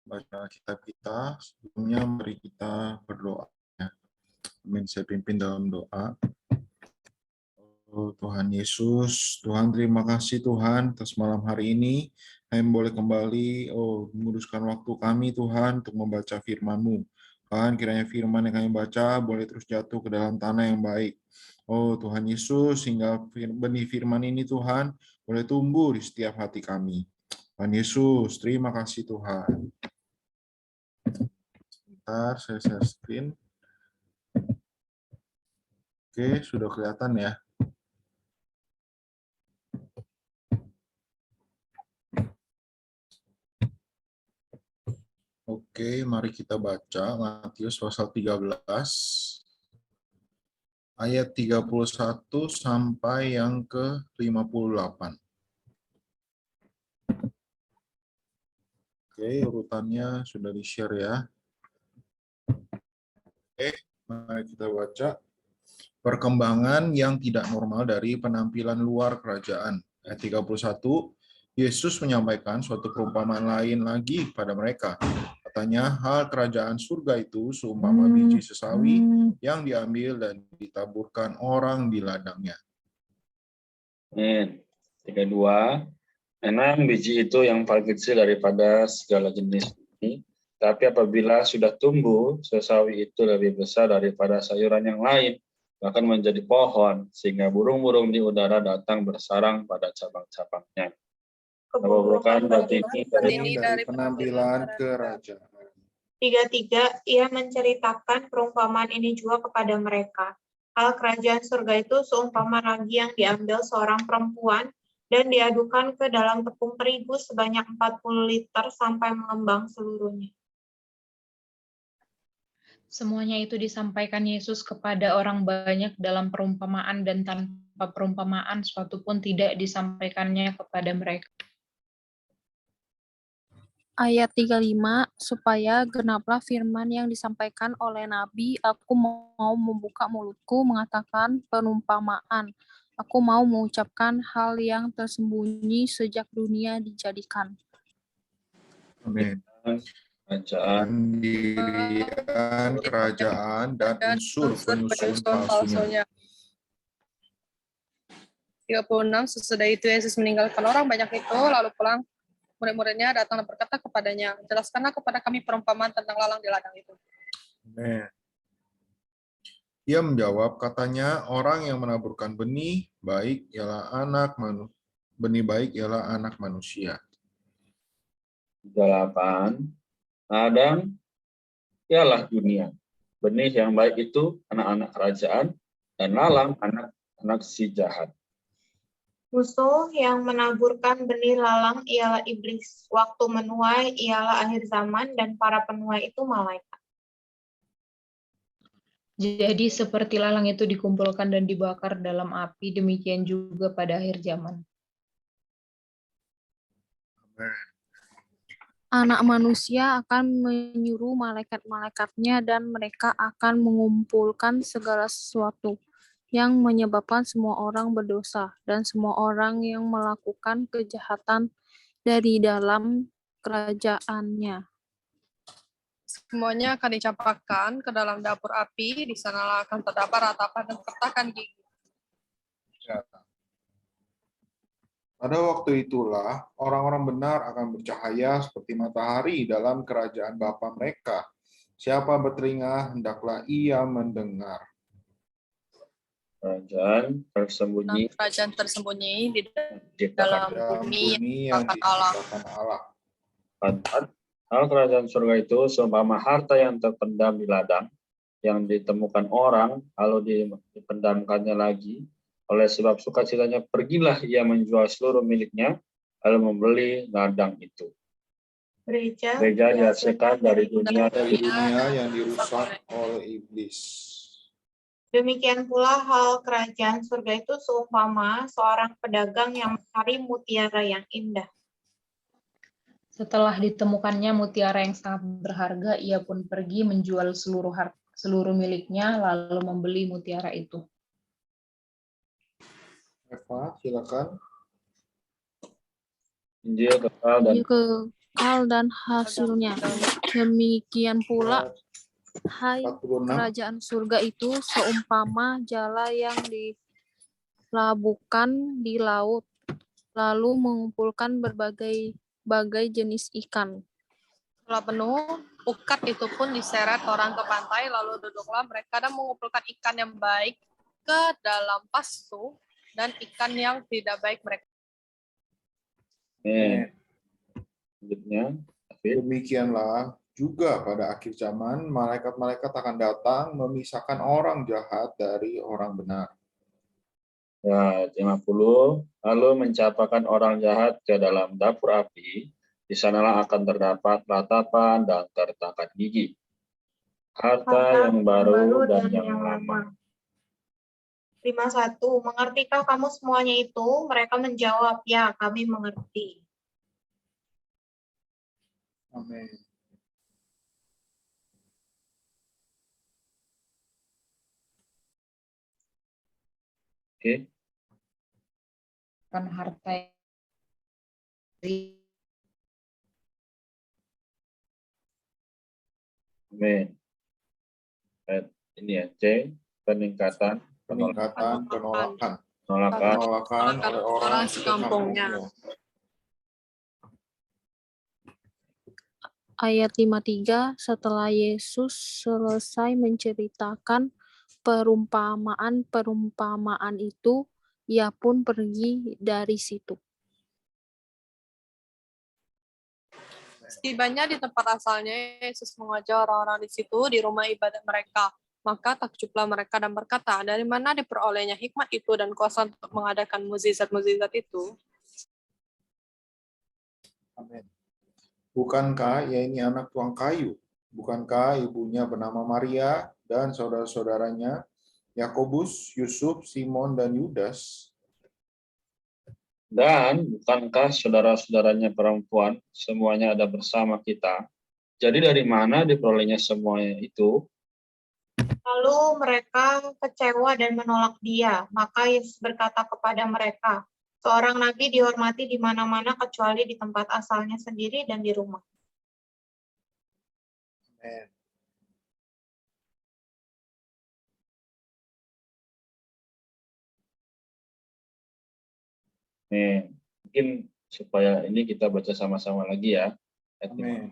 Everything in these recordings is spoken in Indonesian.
baca kitab kita. Sebelumnya mari kita berdoa. Amin. Saya pimpin dalam doa. Oh, Tuhan Yesus, Tuhan terima kasih Tuhan atas malam hari ini. Kami boleh kembali menguduskan waktu kami Tuhan untuk membaca firman-Mu. Tuhan kiranya firman yang kami baca boleh terus jatuh ke dalam tanah yang baik. Oh Tuhan Yesus, sehingga benih firman ini Tuhan boleh tumbuh di setiap hati kami. Tuhan Yesus, terima kasih Tuhan. Sebentar, saya share screen. Oke, sudah kelihatan ya. Oke, mari kita baca Matius pasal 13 ayat 31 sampai yang ke 58. Oke, urutannya sudah di-share ya. Oke, mari kita baca. Perkembangan yang tidak normal dari penampilan luar kerajaan. Ayat 31, Yesus menyampaikan suatu perumpamaan lain lagi pada mereka. Katanya, hal kerajaan surga itu seumpama biji sesawi yang diambil dan ditaburkan orang di ladangnya. Amin. 32. Memang biji itu yang paling kecil daripada segala jenis ini, tapi apabila sudah tumbuh, sesawi itu lebih besar daripada sayuran yang lain, bahkan menjadi pohon, sehingga burung-burung di udara datang bersarang pada cabang-cabangnya. Kebobrokan batin ini dari penampilan kerajaan. 33, ia menceritakan perumpamaan ini juga kepada mereka. Hal kerajaan surga itu seumpama ragi yang diambil seorang perempuan dan diadukan ke dalam tepung terigu sebanyak 40 liter sampai mengembang seluruhnya. Semuanya itu disampaikan Yesus kepada orang banyak dalam perumpamaan, dan tanpa perumpamaan suatu pun tidak disampaikannya kepada mereka. Ayat 35, supaya genaplah firman yang disampaikan oleh Nabi, aku mau membuka mulutku mengatakan perumpamaan. Aku mau mengucapkan hal yang tersembunyi sejak dunia dijadikan. Amin. Kerajaan Pendirian kerajaan dan unsur penyusun palsunya. 36, sesudah itu Yesus meninggalkan orang banyak itu, lalu pulang. Murid-muridnya datang dan berkata kepadanya, jelaskanlah kepada kami perumpamaan tentang lalang di ladang itu. Amin. Ia menjawab, katanya, orang yang menaburkan benih baik ialah anak manusia. 38. Ladang ialah dunia. Benih yang baik itu anak-anak kerajaan, dan lalang anak-anak si jahat. Musuh yang menaburkan benih lalang ialah iblis. Waktu menuai ialah akhir zaman dan para penuai itu malaikat. Jadi seperti lalang itu dikumpulkan dan dibakar dalam api, demikian juga pada akhir zaman. Anak manusia akan menyuruh malaikat-malaikatnya dan mereka akan mengumpulkan segala sesuatu yang menyebabkan semua orang berdosa dan semua orang yang melakukan kejahatan dari dalam kerajaannya. Semuanya akan dicampakkan ke dalam dapur api, di sanalah akan terdapat ratapan dan kertakan gigi. Pada waktu itulah, orang-orang benar akan bercahaya seperti matahari dalam kerajaan Bapa mereka. Siapa bertelinga, hendaklah ia mendengar. Kerajaan tersembunyi di dalam bumi yang Allah. diciptakan Allah. 4. Hal kerajaan surga itu seumpama harta yang terpendam di ladang, yang ditemukan orang, lalu dipendamkannya lagi. Oleh sebab sukacitanya, pergilah ia menjual seluruh miliknya, lalu membeli ladang itu. Gereja dihasilkan dari dunia yang dirusak oleh iblis. Demikian pula hal kerajaan surga itu seumpama seorang pedagang yang mencari mutiara yang indah. Setelah ditemukannya mutiara yang sangat berharga, ia pun pergi menjual seluruh miliknya, lalu membeli mutiara itu. Eva, silakan. Injil kekal dan kekal dan hasilnya. Demikian pula, hai 46. kerajaan surga itu seumpama jala yang dilabuhkan di laut, lalu mengumpulkan berbagai jenis ikan. Setelah penuh, ukat itu pun diseret orang ke pantai, lalu duduklah mereka dan mengumpulkan ikan yang baik ke dalam pasu, dan ikan yang tidak baik mereka. Amin. Selanjutnya, David. Demikianlah juga pada akhir zaman, malaikat-malaikat akan datang memisahkan orang jahat dari orang benar. Ya, 50. Lalu mencapakan orang jahat ke dalam dapur api, di sanalah akan terdapat ratapan dan tertakat gigi. Harta yang baru dan yang lama. 51. Mengertikah kamu semuanya itu? Mereka menjawab, ya kami mengerti. Amin. Oke. Kan harta Amin. Ini ya, C. Peningkatan, Penolakan penolakan oleh orang sekampungnya. Ayat 53, setelah Yesus selesai menceritakan perumpamaan itu, ia pun pergi dari situ. Setibanya di tempat asalnya, Yesus mengajar orang-orang di situ di rumah ibadat mereka. Maka takjublah mereka dan berkata, dari mana diperolehnya hikmat itu dan kuasa untuk mengadakan mukjizat-mukjizat itu? Amin. Bukankah ia ini anak tuang kayu? Bukankah ibunya bernama Maria dan saudara-saudaranya Yakobus, Yusuf, Simon, dan Yudas? Dan bukankah saudara-saudaranya perempuan semuanya ada bersama kita? Jadi dari mana diperolehnya semuanya itu? Lalu mereka kecewa dan menolak dia. Maka Yesus berkata kepada mereka, seorang nabi dihormati di mana-mana kecuali di tempat asalnya sendiri dan di rumah. Amin. Nih, mungkin supaya ini kita baca sama-sama lagi ya. Amin.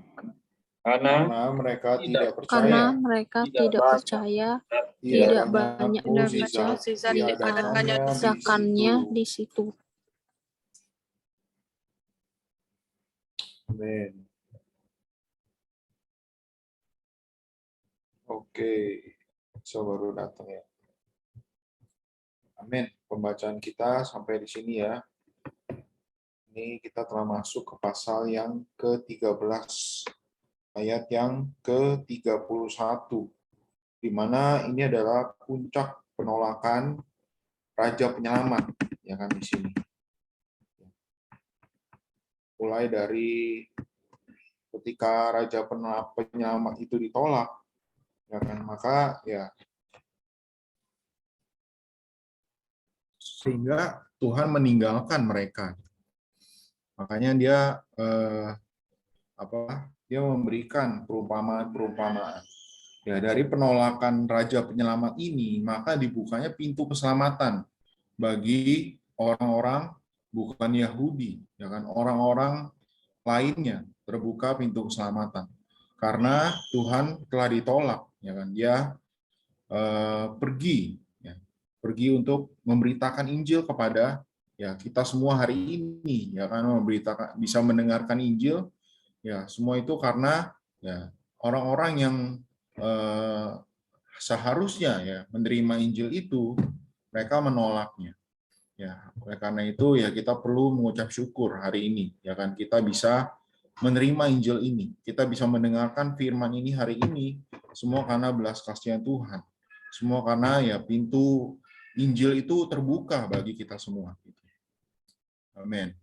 Karena Karena mereka tidak Karena percaya, mereka Tidak tidak banyak. percaya, tidak tidak banyak banyak mukjizat mukjizat diadakannya diadakannya di situ. Amin. Oke, so baru datang ya. Amin. Pembacaan kita sampai di sini ya. Ini kita telah masuk ke pasal yang ke-13, ayat yang ke-31, di mana ini adalah puncak penolakan Raja Penyelamat, ya kan di sini. Mulai dari ketika Raja Penyelamat itu ditolak, ya kan, maka ya sehingga Tuhan meninggalkan mereka. Makanya dia dia memberikan perumpamaan-perumpamaan. Ya, dari penolakan Raja Penyelamat ini, maka dibukanya pintu keselamatan bagi orang-orang bukan Yahudi, ya kan, orang-orang lainnya terbuka pintu keselamatan. Karena Tuhan telah ditolak, ya kan, dia pergi untuk memberitakan Injil kepada ya kita semua hari ini, ya kan, memberitakan, bisa mendengarkan Injil, ya semua itu karena ya orang-orang yang seharusnya ya menerima Injil itu, mereka menolaknya. Ya, oleh karena itu ya kita perlu mengucap syukur hari ini, ya kan, kita bisa menerima Injil ini, kita bisa mendengarkan firman ini hari ini, semua karena belas kasihan Tuhan, semua karena ya pintu Injil itu terbuka bagi kita semua. Amin.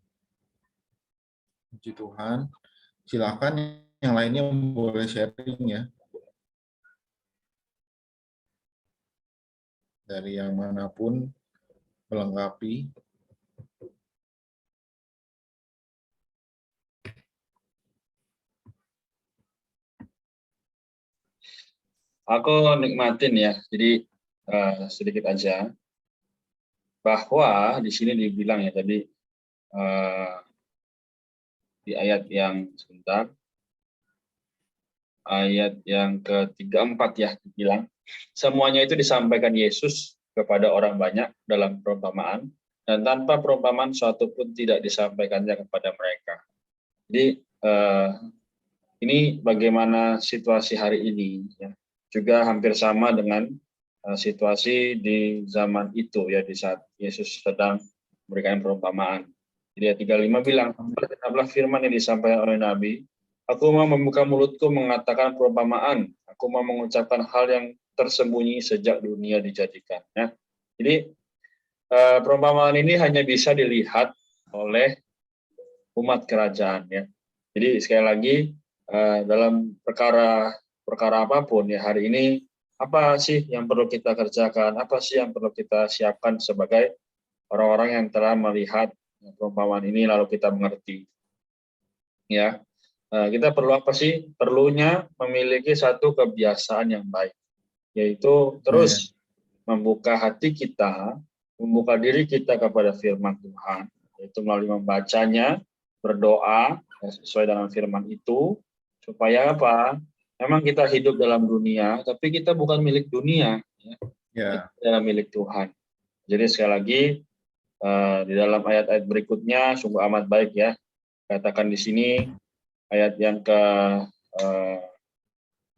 Puji Tuhan. Silakan yang lainnya boleh sharing ya. Dari yang manapun melengkapi. Aku nikmatin ya. Jadi sedikit aja bahwa di sini dibilang ya tadi di ayat yang sebentar, ayat yang ke-34 ya dibilang semuanya itu disampaikan Yesus kepada orang banyak dalam perumpamaan dan tanpa perumpamaan suatu pun tidak disampaikannya kepada mereka. Jadi ini bagaimana situasi hari ini ya. Juga hampir sama dengan situasi di zaman itu ya di saat Yesus sedang memberikan perumpamaan. Jadi ayat 35 bilang, "Benar firman yang disampaikan oleh Nabi, aku mau membuka mulutku mengatakan perumpamaan, aku mau mengucapkan hal yang tersembunyi sejak dunia dijadikan." Ya. Jadi perumpamaan ini hanya bisa dilihat oleh umat kerajaan ya. Jadi sekali lagi dalam perkara apapun ya hari ini apa sih yang perlu kita kerjakan, apa sih yang perlu kita siapkan sebagai orang-orang yang telah melihat perumpamaan ini lalu kita mengerti. Ya, kita perlu apa sih? Perlunya memiliki satu kebiasaan yang baik, yaitu terus membuka hati kita, membuka diri kita kepada firman Tuhan, yaitu melalui membacanya, berdoa sesuai dengan firman itu, supaya apa? Memang kita hidup dalam dunia, tapi kita bukan milik dunia, ya. Kita adalah milik Tuhan. Jadi sekali lagi di dalam ayat-ayat berikutnya sungguh amat baik ya. Katakan di sini ayat yang ke 41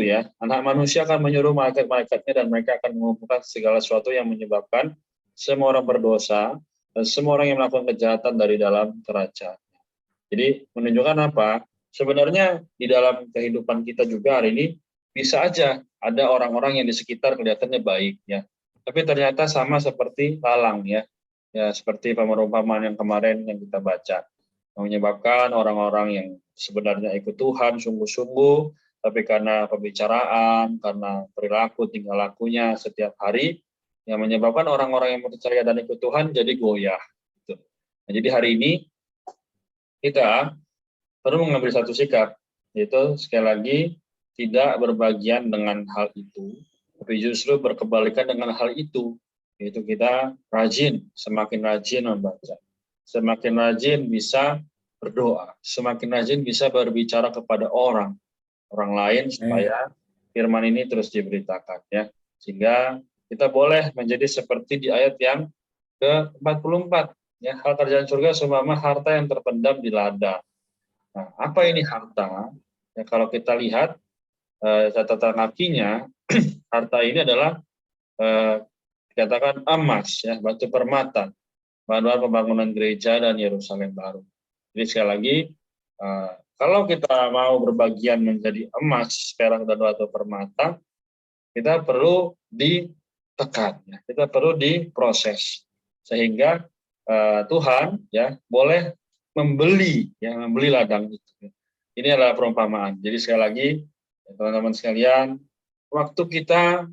ya. Anak manusia akan menyuruh malaikat-malaikatnya dan mereka akan mengumpulkan segala sesuatu yang menyebabkan semua orang berdosa dan semua orang yang melakukan kejahatan dari dalam kerajaan. Jadi menunjukkan apa? Sebenarnya di dalam kehidupan kita juga hari ini bisa aja ada orang-orang yang di sekitar kelihatannya baik ya. Tapi ternyata sama seperti lalang ya. Ya seperti perumpamaan yang kemarin yang kita baca. Menyebabkan orang-orang yang sebenarnya ikut Tuhan sungguh-sungguh, tapi karena pembicaraan, karena perilaku, tingkah lakunya setiap hari, yang menyebabkan orang-orang yang percaya dan ikut Tuhan jadi goyah. Gitu. Nah, jadi hari ini kita perlu mengambil satu sikap, yaitu sekali lagi tidak berbagian dengan hal itu, tapi justru berkebalikan dengan hal itu, yaitu kita rajin, semakin rajin membaca, semakin rajin bisa berdoa, semakin rajin bisa berbicara kepada orang lain supaya firman ini terus diberitakan ya, sehingga kita boleh menjadi seperti di ayat yang ke-44 ya, hal kerjaan surga seumpama harta yang terpendam di ladang. Nah, apa ini harta? Ya, kalau kita lihat catatan kakinya, harta ini adalah dikatakan emas, ya, batu permata, bahan pembangunan gereja dan Yerusalem baru. Jadi sekali lagi, kalau kita mau berbagian menjadi emas, perak dan batu permata, kita perlu ditekan, ya, kita perlu diproses, sehingga Tuhan ya boleh membeli ladang itu. Ini adalah perumpamaan. Jadi sekali lagi, teman-teman sekalian, waktu kita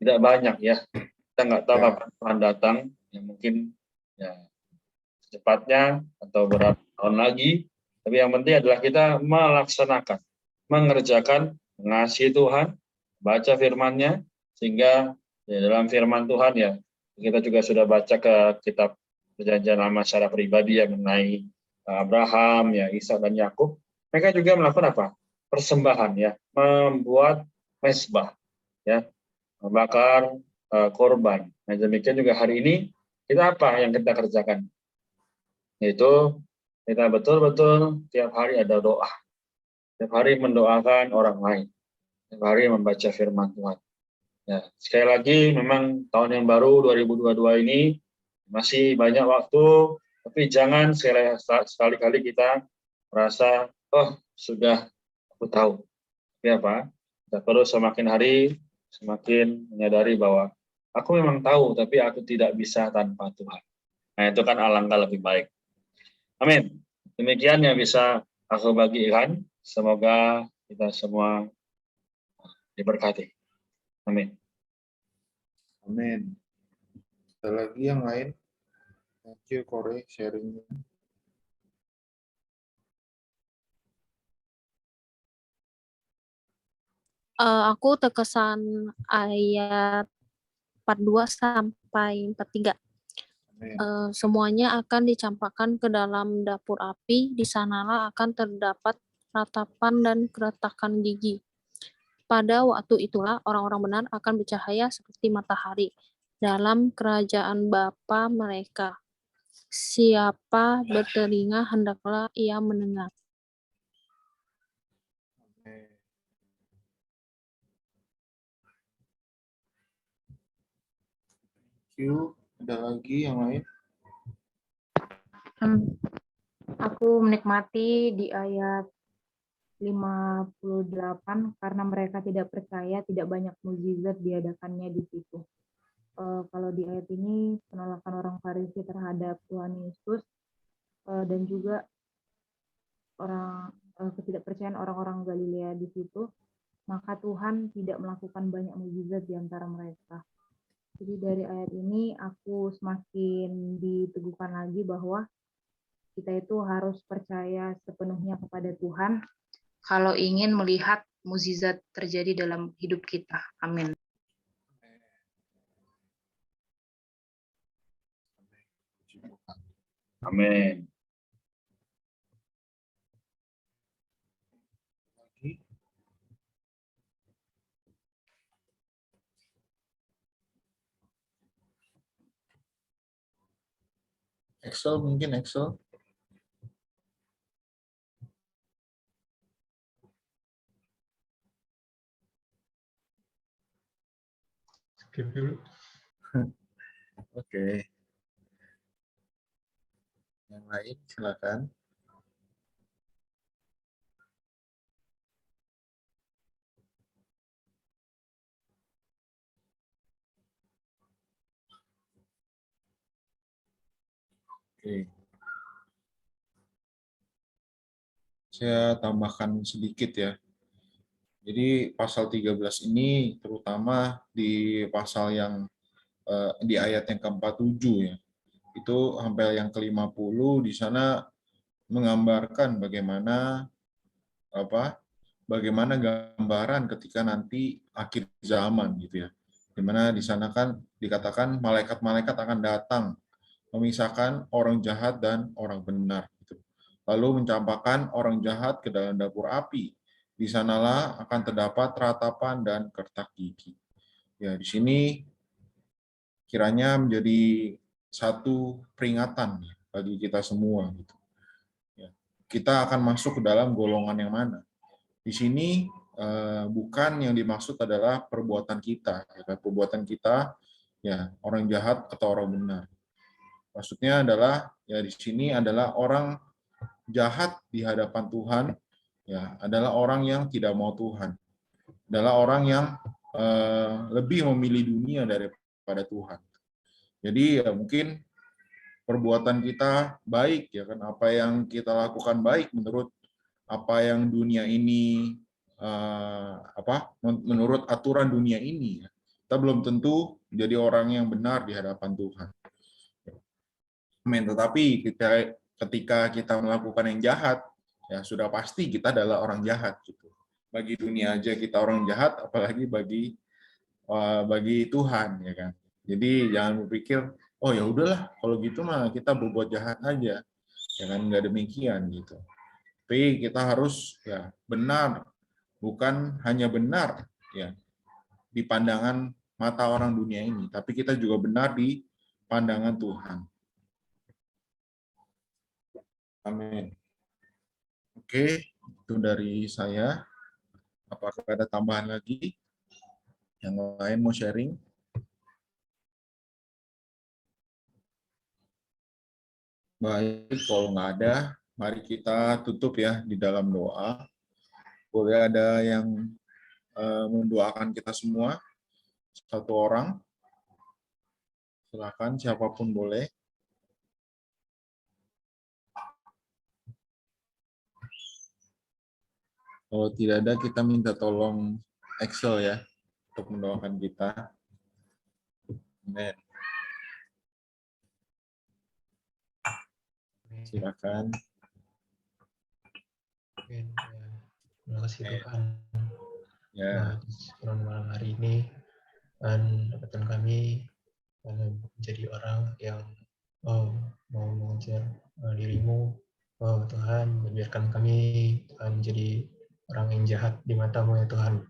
tidak banyak ya, kita nggak tahu kapan Tuhan datang, yang mungkin ya secepatnya atau berapa tahun lagi. Tapi yang penting adalah kita melaksanakan, mengerjakan, mengasihi Tuhan, baca firman-Nya, sehingga ya, dalam firman Tuhan ya kita juga sudah baca ke kitab Perjanjian Lama secara pribadi ya mengenai Abraham, ya Ishak dan Yakub. Mereka juga melakukan apa? Persembahan ya, membuat mezbah, ya, membakar korban. Nah demikian juga hari ini kita apa yang kita kerjakan? Yaitu kita betul-betul tiap hari ada doa, tiap hari mendoakan orang lain, tiap hari membaca firman Tuhan. Ya, sekali lagi memang tahun yang baru 2022 ini masih banyak waktu, tapi jangan sekali-kali kita merasa, oh sudah aku tahu. Tapi apa? Kita perlu semakin hari semakin menyadari bahwa aku memang tahu, tapi aku tidak bisa tanpa Tuhan. Nah itu kan alangkah lebih baik. Amin. Demikian yang bisa aku bagikan. Semoga kita semua diberkati. Amin. Amin. Ada lagi yang lain? Thank you, Corey, sharingnya. Aku terkesan ayat 42 sampai 43. Semuanya akan dicampakkan ke dalam dapur api, di sanalah akan terdapat ratapan dan keretakan gigi. Pada waktu itulah orang-orang benar akan bercahaya seperti matahari dalam kerajaan Bapa mereka. Siapa bertelinga hendaklah ia mendengar. Ada lagi yang lain? Aku menikmati di ayat 58 karena mereka tidak percaya, tidak banyak mukjizat diadakannya di situ. Kalau di ayat ini penolakan orang Farisi terhadap Tuhan Yesus dan juga ketidakpercayaan orang-orang Galilea di situ, maka Tuhan tidak melakukan banyak mukjizat di antara mereka. Jadi dari ayat ini aku semakin diteguhkan lagi bahwa kita itu harus percaya sepenuhnya kepada Tuhan kalau ingin melihat mukjizat terjadi dalam hidup kita. Amin. Amin. Excel mungkin Excel. Skip dulu. Oke. Yang lain silakan. Oke. Saya tambahkan sedikit ya. Jadi pasal 13 ini terutama di pasal yang di ayat yang ke-47 ya. Itu sampai yang ke-50 di sana menggambarkan bagaimana gambaran ketika nanti akhir zaman gitu ya. Di mana di sana kan dikatakan malaikat-malaikat akan datang memisahkan orang jahat dan orang benar gitu. Lalu mencampakkan orang jahat ke dalam dapur api. Di sanalah akan terdapat ratapan dan kertak gigi. Ya, di sini kiranya menjadi satu peringatan bagi kita semua gitu. Ya, kita akan masuk ke dalam golongan yang mana? Di sini bukan yang dimaksud adalah perbuatan kita, ya, perbuatan kita ya orang jahat atau orang benar. Maksudnya adalah ya di sini adalah orang jahat di hadapan Tuhan, ya adalah orang yang tidak mau Tuhan, adalah orang yang lebih memilih dunia daripada Tuhan. Jadi ya mungkin perbuatan kita baik ya kan, apa yang kita lakukan baik menurut apa yang dunia ini menurut aturan dunia ini ya. Kita belum tentu jadi orang yang benar di hadapan Tuhan. Tetapi ketika kita melakukan yang jahat, ya sudah pasti kita adalah orang jahat gitu. Bagi dunia aja kita orang jahat, apalagi bagi Tuhan ya kan. Jadi jangan berpikir, oh ya udahlah kalau gitu mah kita berbuat jahat aja, ya kan, nggak demikian gitu. Tapi kita harus ya benar, bukan hanya benar ya di pandangan mata orang dunia ini, tapi kita juga benar di pandangan Tuhan. Amin. Oke, itu dari saya. Apakah ada tambahan lagi? Yang lain mau sharing? Baik, kalau nggak ada, mari kita tutup ya di dalam doa. Boleh ada yang mendoakan kita semua? Satu orang? Silakan, siapapun boleh. Kalau tidak ada, kita minta tolong Excel ya, untuk mendoakan kita. Amin. Silakan. Amin. Ya. Terima kasih Tuhan. Ya. Tuhan malam hari ini dan dapatkan kami menjadi orang yang mau mengejar dirimu, Tuhan. Biarkan kami Tuhan menjadi orang yang jahat di matamu ya Tuhan.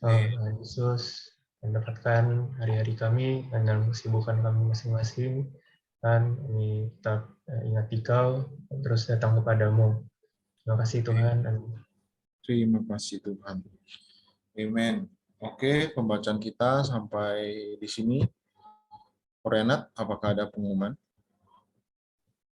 Tuhan Yesus, mendapatkan hari-hari kami dan dalam kesibukan kami masing-masing, dan kami tetap ingat Dikau, terus datang kepadamu. Terima kasih Tuhan. Terima kasih Tuhan. Amen. Oke, pembacaan kita sampai di sini. Renat, apakah ada pengumuman?